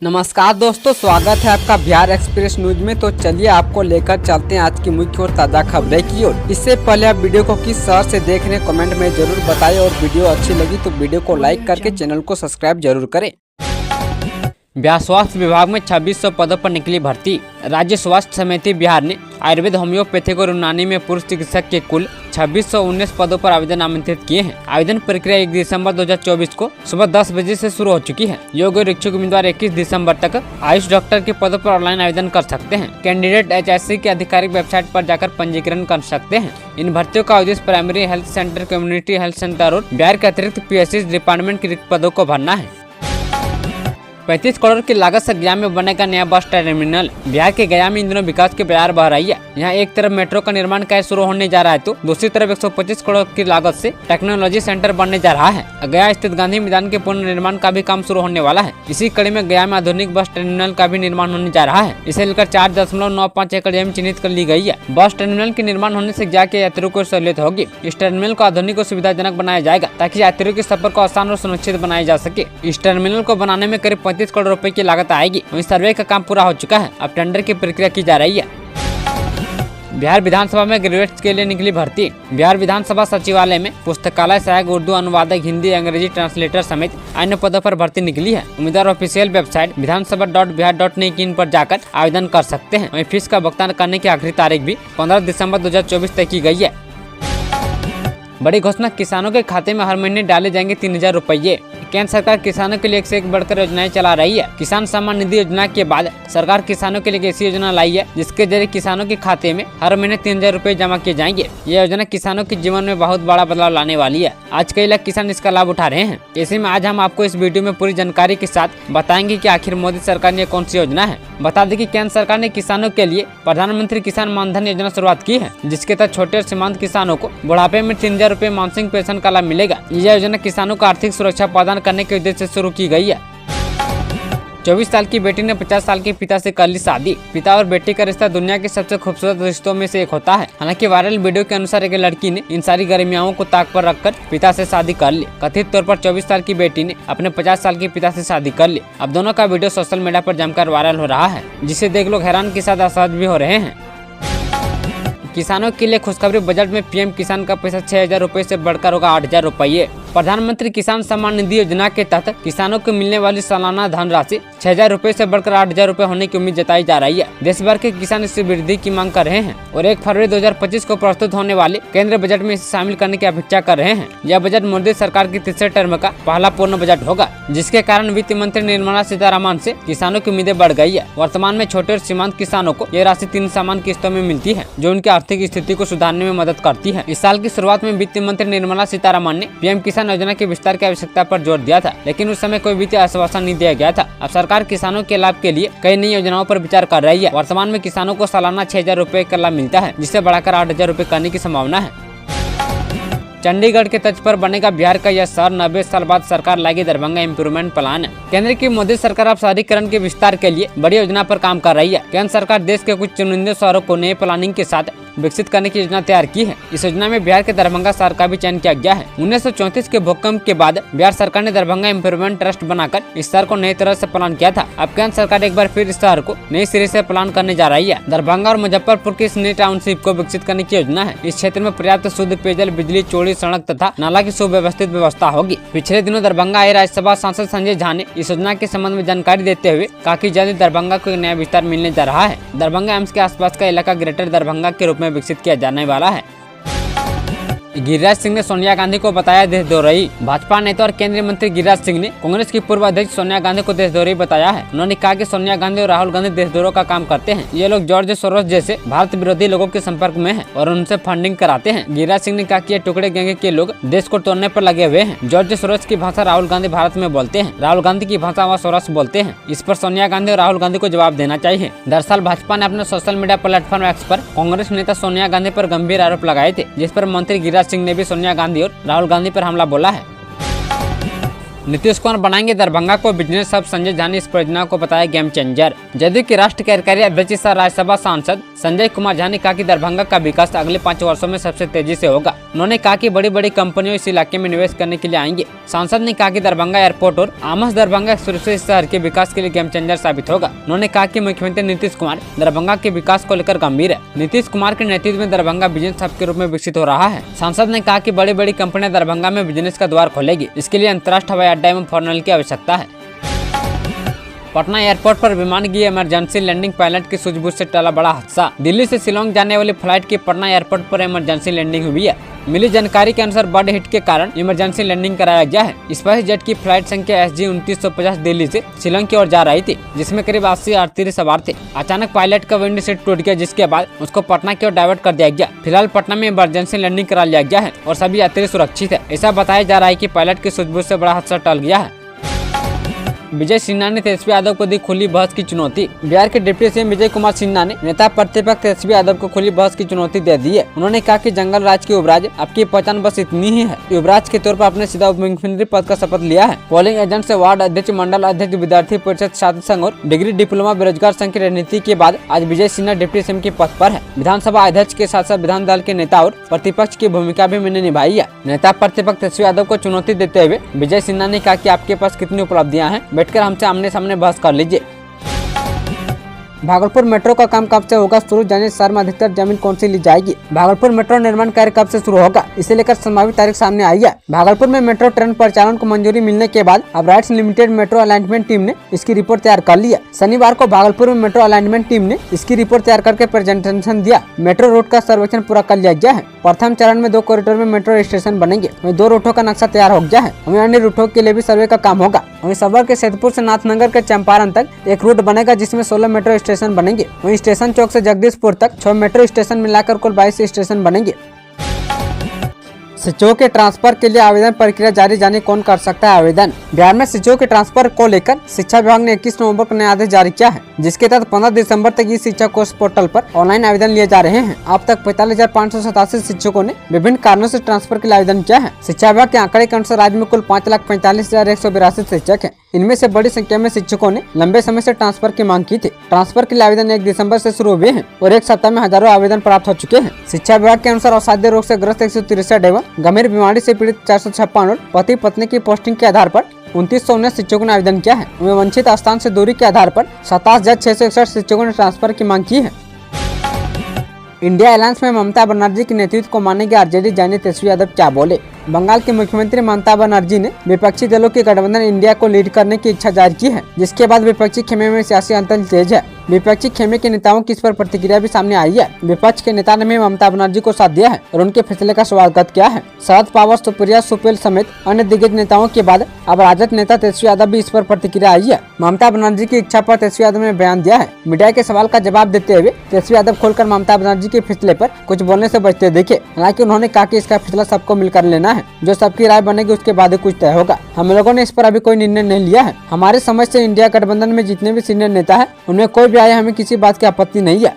नमस्कार दोस्तों, स्वागत है आपका बिहार एक्सप्रेस न्यूज में। तो चलिए आपको लेकर चलते हैं आज की मुख्य और ताज़ा खबरें की ओर। इससे पहले आप वीडियो को किस शहर से देख रहे हैं कमेंट में जरूर बताएं और वीडियो अच्छी लगी तो वीडियो को लाइक करके चैनल को सब्सक्राइब जरूर करें। बिहार स्वास्थ्य विभाग में 2600 पदों पर निकली भर्ती। राज्य स्वास्थ्य समिति बिहार ने आयुर्वेद, होम्योपैथिक और यूनानी में पुरुष चिकित्सक के कुल 2619 पदों पर आवेदन आमंत्रित किए हैं। आवेदन प्रक्रिया 1 दिसंबर 2024 को सुबह 10 बजे से शुरू हो चुकी है। योग्य और इच्छुक उम्मीदवार 21 दिसंबर तक आयुष डॉक्टर के पदों पर ऑनलाइन आवेदन कर सकते हैं। कैंडिडेट HSC की आधिकारिक वेबसाइट पर जाकर पंजीकरण कर सकते हैं। इन भर्तियों का उद्देश्य primary health centre, community health centre और बिहार के अतिरिक्त PSC डिपार्टमेंट के रिक्त पदों को भरना है। 35 करोड़ की लागत से गया में बनेगा नया बस टर्मिनल। बिहार के गया में इन दिनों विकास की बयार बह रही है। यहाँ एक तरफ मेट्रो का निर्माण कार्य शुरू होने जा रहा है तो दूसरी तरफ 125 करोड़ की लागत से टेक्नोलॉजी सेंटर बनने जा रहा है। गया स्थित गांधी मैदान के पुनर्निर्माण का भी काम शुरू होने वाला है। इसी कड़ी में गया में आधुनिक बस टर्मिनल का भी निर्माण होने जा रहा है। इसे लेकर 4.95 एकड़ जमीन चिन्हित कर ली गई है। बस टर्मिनल के निर्माण होने से गया के यात्रियों को सहूलियत होगी। इस टर्मिनल को आधुनिक और सुविधाजनक बनाया जाएगा ताकि यात्रियों के सफर को आसान और सुनिश्चित बनाया जा सके। इस टर्मिनल को बनाने में करीब 35 करोड़ रुपए की लागत आएगी। वहीं सर्वे का काम पूरा हो चुका है, अब टेंडर की प्रक्रिया की जा रही है। बिहार विधानसभा में ग्रेजुएट्स के लिए निकली भर्ती। बिहार विधानसभा सचिवालय में पुस्तकालय सहायक, उर्दू अनुवादक, हिंदी अंग्रेजी ट्रांसलेटर समेत अन्य पदों पर भर्ती निकली है। उम्मीदवार ऑफिशियल वेबसाइट विधानसभा.बिहार.in पर जाकर आवेदन कर सकते हैं। वहीं फीस का भुगतान करने की आखिरी तारीख भी 15 दिसंबर 2024 तक की गई है। बड़ी घोषणा, किसानों के खाते में हर महीने डाले जाएंगे 3000 रुपये। केंद्र सरकार किसानों के लिए एक से एक बढ़कर योजनाएं चला रही है। किसान सम्मान निधि योजना के बाद सरकार किसानों के लिए एक ऐसी योजना लाई है जिसके जरिए किसानों के खाते में हर महीने 3000 रुपये जमा किए जाएंगे। यह योजना किसानों के जीवन में बहुत बड़ा बदलाव लाने वाली है। आज कई लाख किसान इसका लाभ उठा रहे हैं। ऐसे में आज हम आपको इस वीडियो में पूरी जानकारी के साथ बताएंगे कि आखिर मोदी सरकार ने कौन सी योजना है। बता दें कि केंद्र सरकार ने किसानों के लिए प्रधानमंत्री किसान मानधन योजना शुरुआत की है, जिसके तहत छोटे और सीमांत किसानों को बुढ़ापे में 3000 रुपये मासिक पेंशन का लाभ मिलेगा। यह योजना किसानों को आर्थिक सुरक्षा प्रदान करने के उद्देश्य से शुरू की गई है। 24 साल की बेटी ने 50 साल के पिता से कर ली शादी। पिता और बेटी का रिश्ता दुनिया के सबसे खूबसूरत रिश्तों में से एक होता है। हालांकि वायरल वीडियो के अनुसार एक लड़की ने इन सारी गर्मियाओं को ताक पर रखकर पिता से शादी कर ली। कथित तौर पर 24 साल की बेटी ने अपने 50 साल के पिता से शादी कर ली। अब दोनों का वीडियो सोशल मीडिया पर जमकर वायरल हो रहा है, जिसे देख लोग हैरान के साथ असहज भी हो रहे हैं। किसानों के लिए खुशखबरी, बजट में PM किसान का पैसा 6000 रुपये से बढ़कर होगा 8000 रुपये। प्रधानमंत्री किसान सम्मान निधि योजना के तहत किसानों को मिलने वाली सालाना धनराशि 6000 रुपये से बढ़कर 8000 रुपये होने की उम्मीद जताई जा रही है। देश भर के किसान इससे वृद्धि की मांग कर रहे हैं और 1 फरवरी 2025 को प्रस्तुत होने वाले केंद्रीय बजट में इसे शामिल करने की अपेक्षा कर रहे हैं। यह बजट मोदी सरकार की तीसरे टर्म का पहला पूर्ण बजट होगा, जिसके कारण वित्त मंत्री निर्मला सीतारमण से किसानों की उम्मीदें बढ़ गई है। वर्तमान में छोटे और सीमांत किसानों को यह राशि 3 समान किस्तों में मिलती है, जो उनकी आर्थिक स्थिति को सुधारने में मदद करती है। इस साल की शुरुआत में वित्त मंत्री निर्मला सीतारमण ने PM किसान योजना के विस्तार की आवश्यकता पर जोर दिया था, लेकिन उस समय कोई वित्तीय आश्वासन नहीं दिया गया था। अब सरकार किसानों के लाभ के लिए कई नई योजनाओं पर विचार कर रही है। वर्तमान में किसानों को सालाना 6000 रुपये का लाभ मिलता है, जिसे बढ़ाकर 8000 रुपये करने की संभावना है। चंडीगढ़ के तर्ज पर बनेगा बिहार का यह शहर। 90 साल बाद सरकार लाएगी दरभंगा इम्प्रूवमेंट प्लान। केंद्र की मोदी सरकार अब शहरीकरण के विस्तार के लिए बड़ी योजना पर काम कर रही है। केंद्र सरकार देश के कुछ चुनिंदा शहरों को नए प्लानिंग के साथ विकसित करने की योजना तैयार की है। इस योजना में बिहार के दरभंगा शहर का भी चयन किया गया है। 1934 के भूकंप के बाद बिहार सरकार ने दरभंगा इम्प्रूवमेंट ट्रस्ट बनाकर इस शहर को नई तरह से प्लान किया था। अब केंद्र सरकार एक बार फिर इस शहर को नई सिरे से प्लान करने जा रही है। दरभंगा और मुजफ्फरपुर की इस नई टाउनशिप को विकसित करने की योजना है। इस क्षेत्र में पर्याप्त शुद्ध पेयजल, बिजली, चौड़ी सड़क तथा नाला की सुव्यवस्थित व्यवस्था होगी। पिछले दिनों दरभंगा आए राज्यसभा सांसद संजय झा ने इस योजना के संबंध में जानकारी देते हुए कहा कि जल्द दरभंगा को एक नया विस्तार मिलने जा रहा है। दरभंगा एम्स के आसपास का इलाका ग्रेटर दरभंगा के रूप में विकसित किया जाने वाला है। गिरिराज सिंह ने सोनिया गांधी को बताया देशद्रोही। भाजपा नेता और केंद्रीय मंत्री गिरिराज सिंह ने कांग्रेस की पूर्व अध्यक्ष सोनिया गांधी को देशद्रोही बताया है। उन्होंने कहा कि सोनिया गांधी और राहुल गांधी देशद्रोह का काम करते हैं। ये लोग जॉर्ज सोरोस जैसे भारत विरोधी लोगों के संपर्क में हैं और उनसे फंडिंग कराते हैं। गिरिराज सिंह ने कहा कि ये टुकड़े गैंग के लोग देश को तोड़ने पर लगे हुए हैं। जॉर्ज सोरोस की भाषा राहुल गांधी भारत में बोलते हैं, राहुल गांधी की भाषा वह सोरोस बोलते हैं। इस पर सोनिया गांधी और राहुल गांधी को जवाब देना चाहिए। दरअसल भाजपा ने अपने सोशल मीडिया प्लेटफॉर्म X पर कांग्रेस नेता सोनिया गांधी पर गंभीर आरोप लगाए थे, जिस पर मंत्री गिरिराज सिंह ने भी सोनिया गांधी और राहुल गांधी पर हमला बोला है। नीतीश कुमार बनाएंगे दरभंगा को बिजनेस हब। संजय झा ने इस परियोजना को बताया गेम चेंजर। जदयू के राष्ट्रीय कार्यकारी अध्यक्ष राज्यसभा सांसद संजय कुमार झा ने कहा कि दरभंगा का विकास अगले 5 वर्षों में सबसे तेजी से होगा। उन्होंने कहा कि बड़ी बड़ी कंपनियों इस इलाके में निवेश करने के लिए आएंगे। सांसद ने कहा कि दरभंगा एयरपोर्ट और आमस दरभंगा एक्सप्रेस इस शहर के विकास के लिए गेम चेंजर साबित होगा। उन्होंने कहा कि मुख्यमंत्री नीतीश कुमार दरभंगा के विकास को लेकर गंभीर है। नीतीश कुमार के नेतृत्व में दरभंगा बिजनेस हब के रूप में विकसित हो रहा है। सांसद ने कहा कि बड़ी बड़ी कंपनियां दरभंगा में बिजनेस का द्वार खोलेगी। इसके लिए अंतर्राष्ट्रीय हवाई अड्डा एवं फॉर्नल की आवश्यकता है। पटना एयरपोर्ट पर विमान की इमरजेंसी लैंडिंग, पायलट की सूझबूझ से टला बड़ा हादसा। दिल्ली से शिलोंग जाने वाली फ्लाइट की पटना एयरपोर्ट पर इमरजेंसी लैंडिंग हुई है। मिली जानकारी के अनुसार बर्ड हिट के कारण इमरजेंसी लैंडिंग कराया गया है। स्पाइस जेट की फ्लाइट संख्या SG 2950 दिल्ली से शिलोंग की ओर जा रही थी, जिसमें करीब 80 यात्री सवार थे। अचानक पायलट का विंड शीट टूट गया, जिसके बाद उसको पटना की ओर डाइवर्ट कर दिया गया। फिलहाल पटना में इमरजेंसी लैंडिंग करा लिया गया है और सभी यात्री सुरक्षित है। ऐसा बताया जा रहा है कि पायलट की सूझबूझ से बड़ा हादसा टल गया है। विजय सिन्हा ने तेजस्वी यादव को दी खुली बहस की चुनौती। बिहार के डिप्टी सीएम विजय कुमार सिन्हा ने नेता प्रतिपक्ष तेजस्वी यादव को खुली बहस की चुनौती दे दी है। उन्होंने कहा कि जंगल राज के युवराज आपकी पहचान बस इतनी ही है। युवराज के तौर पर आपने सीधा उप मुख्यमंत्री पद का शपथ लिया है। पोलिंग एजेंट से वार्ड अध्यक्ष, मंडल अध्यक्ष, विद्यार्थी परिषद, छात्र संघ और डिग्री डिप्लोमा बेरोजगार संघ की राजनीति के बाद आज विजय सिन्हा डिप्टी सीएम के पद पर है। विधानसभा अध्यक्ष के साथ साथ विधान दल के नेता और प्रतिपक्ष की भूमिका भी मैंने निभाई है। नेता प्रतिपक्ष तेजस्वी यादव को चुनौती देते हुए विजय सिन्हा ने कहा कि आपके पास कितनी उपलब्धियां हैं, बैठकर हमसे आमने सामने बहस कर लीजिए। भागलपुर मेट्रो का काम कब से होगा शुरू, जानिए शहर में अधिकतर जमीन कौन सी ली जाएगी। भागलपुर मेट्रो निर्माण कार्य कब से शुरू होगा, इसे लेकर संभावित तारीख सामने आई है। भागलपुर में मेट्रो ट्रेन परिचालन को मंजूरी मिलने के बाद अब rights limited metro alignment team ने इसकी रिपोर्ट तैयार कर ली है। शनिवार को भागलपुर में मेट्रो अलाइनमेंट टीम ने इसकी रिपोर्ट तैयार करके प्रेजेंटेशन दिया। मेट्रो रूट का सर्वेक्षण पूरा कर लिया गया है। प्रथम चरण में 2 कॉरिडोर में मेट्रो स्टेशन बनेंगे। वहीं 2 रूटों का नक्शा तैयार हो गया है। वहीं अन्य रूटों के लिए भी सर्वे का काम होगा। वहीं सबल के सैदपुर से नाथनगर के चंपारण तक एक रूट बनेगा, जिसमें 16 मेट्रो स्टेशन बनेंगे। वहीं स्टेशन चौक से जगदीशपुर तक 6 मेट्रो स्टेशन मिलाकर कुल 22 स्टेशन बनेंगे। शिक्षकों के ट्रांसफर के लिए आवेदन प्रक्रिया जारी, जाने कौन कर सकता है आवेदन। बिहार में शिक्षकों के ट्रांसफर को लेकर शिक्षा विभाग ने 21 नवंबर को नया आदेश जारी किया है, जिसके तहत 15 दिसंबर तक इस शिक्षा कोर्स पोर्टल पर ऑनलाइन आवेदन लिए जा रहे हैं। अब तक 45,587 शिक्षकों ने विभिन्न कारणों से ट्रांसफर के लिए आवेदन किया है। शिक्षा विभाग के आंकड़े के अनुसार राज्य में कुल 5,45,182 शिक्षक है। इनमें से बड़ी संख्या में शिक्षकों ने लंबे समय से ट्रांसफर की मांग की थी। ट्रांसफर के लिए आवेदन 1 दिसंबर से शुरू हुए हैं और एक सप्ताह में हजारों आवेदन प्राप्त हो चुके हैं। शिक्षा विभाग के अनुसार असाध्य रोग से ग्रस्त 163 एवं गंभीर बीमारी से पीड़ित 456 और पति पत्नी की पोस्टिंग के आधार पर 2919 शिक्षकों ने आवेदन किया है। वहीं वंचित स्थान से दूरी के आधार पर 27,661 शिक्षकों ने ट्रांसफर की मांग की है। इंडिया अलायंस में ममता बनर्जी के नेतृत्व को मानेगी आरजेडी, जानिए तेजस्वी यादव क्या बोले। बंगाल की मुख्यमंत्री ममता बनर्जी ने विपक्षी दलों के गठबंधन इंडिया को लीड करने की इच्छा जाहिर की है, जिसके बाद विपक्षी खेमे में सियासी अंतर तेज है। विपक्षी खेमे के नेताओं की इस पर प्रतिक्रिया भी सामने आई है। विपक्ष के नेता ने भी ममता बनर्जी को साथ दिया है और उनके फैसले का स्वागत किया है। शरद पवार, सुप्रिया सुपेल समेत अन्य दिग्गज नेताओं के बाद अब राजद नेता तेजस्वी यादव भी इस पर प्रतिक्रिया आई है। ममता बनर्जी की इच्छा पर तेजस्वी यादव ने बयान दिया है। मीडिया के सवाल का जवाब देते हुए तेजस्वी यादव खोलकर ममता बनर्जी के फैसले पर कुछ बोलने से बचते दिखे। हालांकि उन्होंने कहा कि इसका फैसला सबको मिलकर लेना है, जो सबकी राय बनेगी उसके बाद ही कुछ तय होगा। हम लोगों ने इस पर अभी कोई निर्णय नहीं लिया है। हमारे समझ से इंडिया गठबंधन में जितने भी सीनियर नेता है उनमें कोई भी आए, हमें किसी बात की आपत्ति नहीं है।